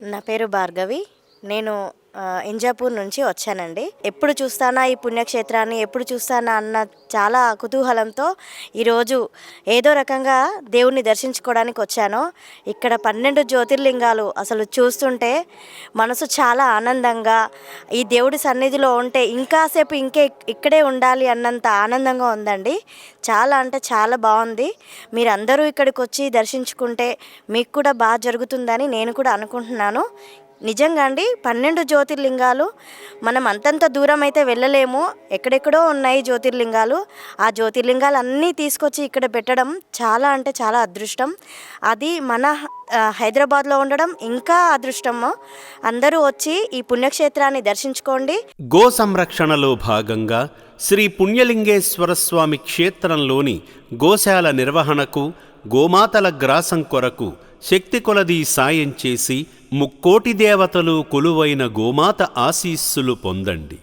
నా పేరు భార్గవి. నేను ఇంజాపూర్ నుంచి వచ్చానండి. ఎప్పుడు చూస్తానా ఈ పుణ్యక్షేత్రాన్ని, ఎప్పుడు చూస్తానా అన్న చాలా కుతూహలంతో ఈరోజు ఏదో రకంగా దేవుణ్ణి దర్శించుకోవడానికి వచ్చాను. ఇక్కడ 12 జ్యోతిర్లింగాలు అసలు చూస్తుంటే మనసు చాలా ఆనందంగా, ఈ దేవుడి సన్నిధిలో ఉంటే ఇంకాసేపు ఇక్కడే ఉండాలి అన్నంత ఆనందంగా ఉందండి. చాలా అంటే చాలా బాగుంది. మీరందరూ ఇక్కడికి వచ్చి దర్శించుకుంటే మీకు కూడా బాగా జరుగుతుందని నేను కూడా అనుకుంటున్నాను. నిజంగా అండి, 12 జ్యోతిర్లింగాలు మనం అంతంత దూరం అయితే వెళ్ళలేము. ఎక్కడెక్కడో ఉన్నాయి జ్యోతిర్లింగాలు. ఆ జ్యోతిర్లింగాలు అన్నీ తీసుకొచ్చి ఇక్కడ పెట్టడం చాలా అంటే చాలా అదృష్టం. అది మన హైదరాబాద్లో ఉండడం ఇంకా అదృష్టము. అందరూ వచ్చి ఈ పుణ్యక్షేత్రాన్ని దర్శించుకోండి. గో సంరక్షణలో భాగంగా శ్రీ పుణ్యలింగేశ్వర స్వామి క్షేత్రంలోని గోశాల నిర్వహణకు, గోమాతల గ్రాసం కొరకు శక్తి కొలదీ సాయం చేసి ముక్కోటి దేవతలు కొలువైన గోమాత ఆశీస్సులు పొందండి.